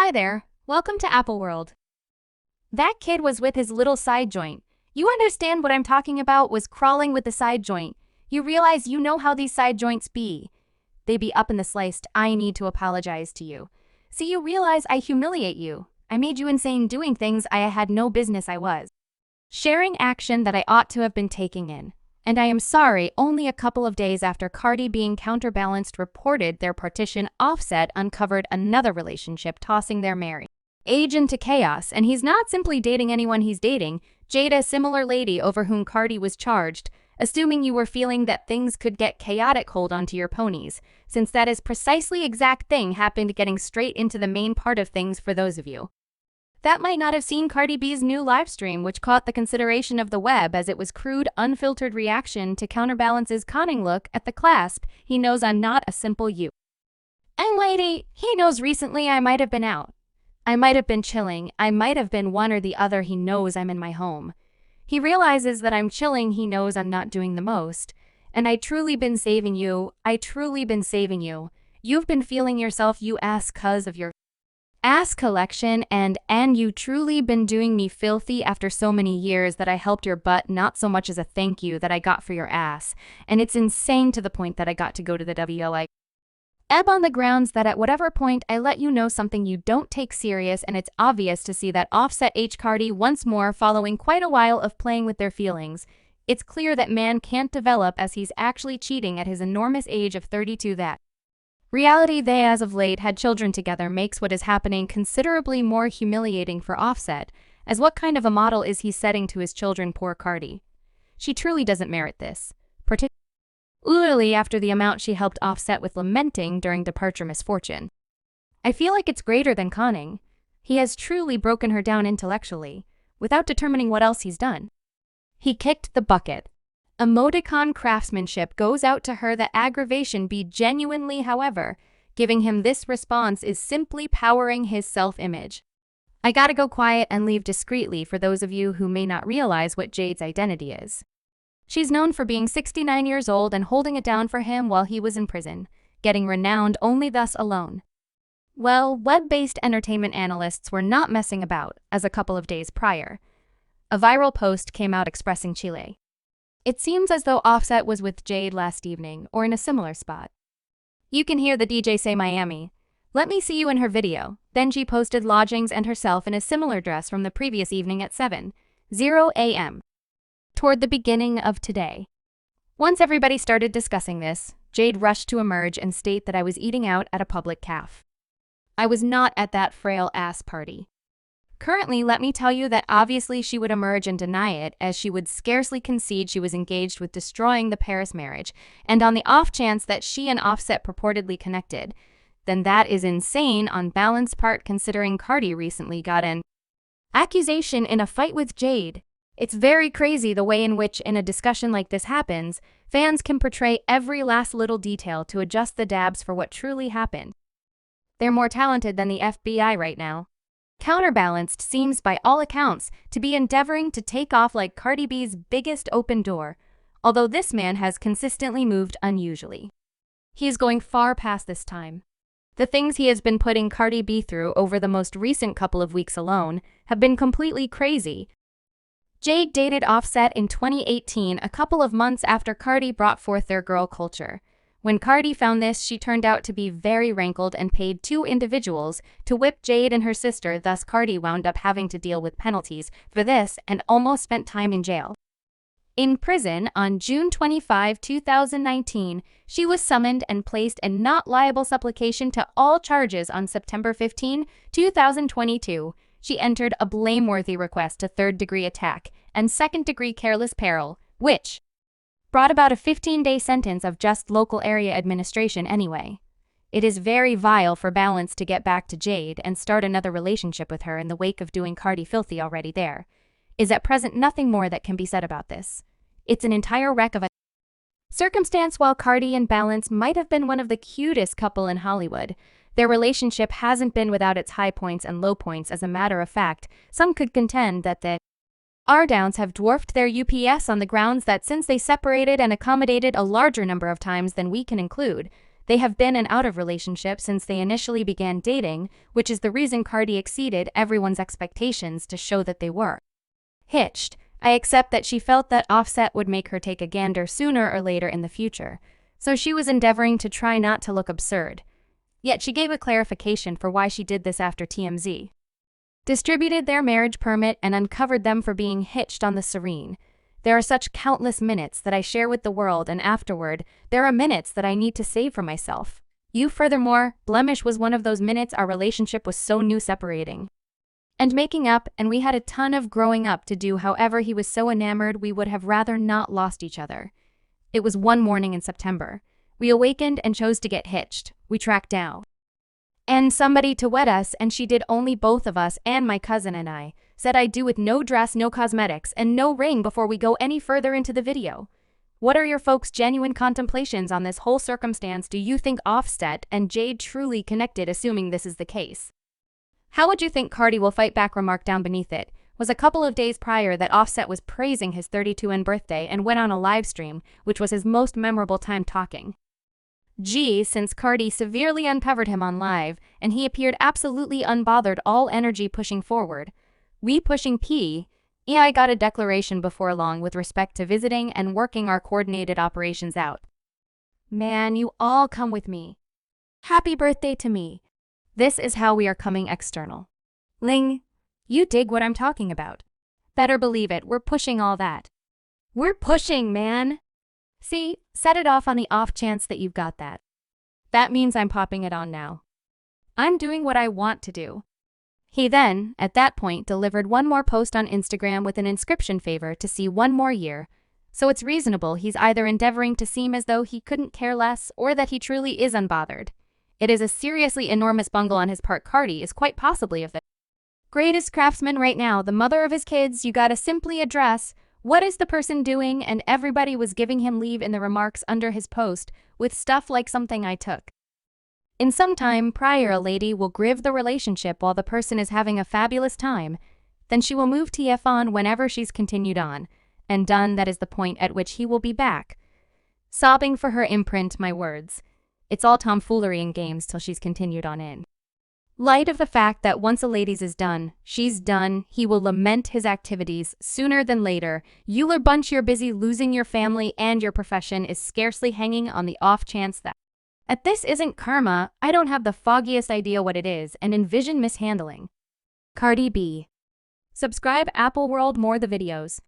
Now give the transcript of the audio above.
Hi there, welcome to Apple World. That kid was with his little side joint. You understand what I'm talking about was crawling with the side joint. You realize you know how these side joints be. They be up in the sliced, I need to apologize to you. See, you realize I humiliate you. I made you insane doing things I had no business I was. Sharing action that I ought to have been taking in. And I am sorry, only a couple of days after Cardi being counterbalanced reported their partition, Offset uncovered another relationship tossing their marriage age into chaos, and he's not simply dating anyone he's dating, Jade, a similar lady over whom Cardi was charged, assuming you were feeling that things could get chaotic, hold onto your ponies, since that is precisely exact thing happened, getting straight into the main part of things for those of you that might not have seen Cardi B's new live stream, which caught the consideration of the web as it was crude, unfiltered reaction to Counterbalance's conning look at the clasp. He knows I'm not a simple you. And lady, he knows recently I might have been out. I might have been chilling, I might have been one or the other. He knows I'm in my home. He realizes that I'm chilling, he knows I'm not doing the most. And I truly been saving you, You've been feeling yourself, you ass, cuz of your ass collection, and you truly been doing me filthy after so many years that I helped your butt, not so much as a thank you that I got for your ass. And it's insane to the point that I got to go to the WLI ebb on the grounds that at whatever point I let you know something you don't take serious, and it's obvious to see that Offset H Cardi once more following quite a while of playing with their feelings. It's clear that man can't develop as he's actually cheating at his enormous age of 32. That reality they as of late had children together makes what is happening considerably more humiliating for Offset, as what kind of a model is he setting to his children? Poor Cardi. She truly doesn't merit this, particularly after the amount she helped Offset with lamenting during departure misfortune. I feel like it's greater than conning. He has truly broken her down intellectually, without determining what else he's done. He kicked the bucket. Emoticon craftsmanship goes out to her. The aggravation be genuinely, however, giving him this response is simply powering his self-image. I gotta go quiet and leave discreetly for those of you who may not realize what Jade's identity is. She's known for being 69 years old and holding it down for him while he was in prison, getting renowned only thus alone. Well, web-based entertainment analysts were not messing about, as a couple of days prior, a viral post came out expressing Chile. It seems as though Offset was with Jade last evening, or in a similar spot. You can hear the DJ say Miami. Let me see you in her video. Then she posted lodgings and herself in a similar dress from the previous evening at 7:00 a.m. toward the beginning of today. Once everybody started discussing this, Jade rushed to emerge and state that I was eating out at a public cafe. I was not at that frail ass party. Currently, let me tell you that obviously she would emerge and deny it, as she would scarcely concede she was engaged with destroying the Paris marriage, and on the off chance that she and Offset purportedly connected, then that is insane on Balance's part, considering Cardi recently got an accusation in a fight with Jade. It's very crazy the way in which, in a discussion like this happens, fans can portray every last little detail to adjust the dabs for what truly happened. They're more talented than the FBI right now. Counterbalanced seems, by all accounts, to be endeavoring to take off like Cardi B's biggest open door, although this man has consistently moved unusually. He is going far past this time. The things he has been putting Cardi B through over the most recent couple of weeks alone have been completely crazy. Jade dated Offset in 2018, a couple of months after Cardi brought forth their girl culture. When Cardi found this, she turned out to be very rankled and paid two individuals to whip Jade and her sister. Thus, Cardi wound up having to deal with penalties for this and almost spent time in jail. In prison on June 25, 2019, she was summoned and placed in not liable supplication to all charges on September 15, 2022. She entered a blameworthy request to third-degree attack and second-degree careless peril, which brought about a 15-day sentence of just local area administration anyway. It is very vile for Balance to get back to Jade and start another relationship with her in the wake of doing Cardi filthy already. There is at present nothing more that can be said about this. It's an entire wreck of a circumstance. While Cardi and Balance might have been one of the cutest couple in Hollywood, their relationship hasn't been without its high points and low points. As a matter of fact, some could contend that the R-downs have dwarfed their UPS on the grounds that since they separated and accommodated a larger number of times than we can include, They have been and out of relationship since they initially began dating, which is the reason Cardi exceeded everyone's expectations to show that they were hitched. I accept that she felt that Offset would make her take a gander sooner or later in the future, so she was endeavoring to try not to look absurd. Yet she gave a clarification for why she did this after TMZ distributed their marriage permit and uncovered them for being hitched on the Serene. There are such countless minutes that I share with the world, and afterward, there are minutes that I need to save for myself. Furthermore, Blemish was one of those minutes our relationship was so new separating and making up, and we had a ton of growing up to do. However, he was so enamored we would have rather not lost each other. It was one morning in September. We awakened and chose to get hitched. We tracked down and somebody to wed us, and she did. Only both of us, and my cousin and I said I do, with no dress, no cosmetics, and no ring. Before we go any further into the video, what are your folks' genuine contemplations on this whole circumstance? Do you think Offset and Jade truly connected, assuming this is the case? How would you think Cardi will fight back? Remark down beneath it. Was a couple of days prior that Offset was praising his 32nd birthday and went on a live stream, which was his most memorable time talking since Cardi severely uncovered him on live, and he appeared absolutely unbothered, all energy pushing forward. We pushing P. I got a declaration before long with respect to visiting and working our coordinated operations out. Man, you all come with me. Happy birthday to me. This is how we are coming external. Ling, you dig what I'm talking about. Better believe it, we're pushing all that. We're pushing, man. See, set it off on the off chance that you've got that. That means I'm popping it on now. I'm doing what I want to do. He then, at that point, delivered one more post on Instagram with an inscription favor to see one more year. So it's reasonable he's either endeavoring to seem as though he couldn't care less or that he truly is unbothered. It is a seriously enormous bungle on his part. Cardi is quite possibly of the greatest craftsman right now, the mother of his kids. You gotta simply address, what is the person doing? And everybody was giving him leave in the remarks under his post with stuff like something I took in some time prior. A lady will grieve the relationship while the person is having a fabulous time. Then she will move TF on whenever she's continued on and done. That is the point at which he will be back sobbing for her imprint. My words. It's all tomfoolery and games till she's continued on in light of the fact that once a lady's is done, she's done. He will lament his activities sooner than later. Euler bunch, you're busy losing your family, and your profession is scarcely hanging on the off chance that at this isn't karma. I don't have the foggiest idea what it is, and envision mishandling. Cardi B. Subscribe Apple World, more the videos.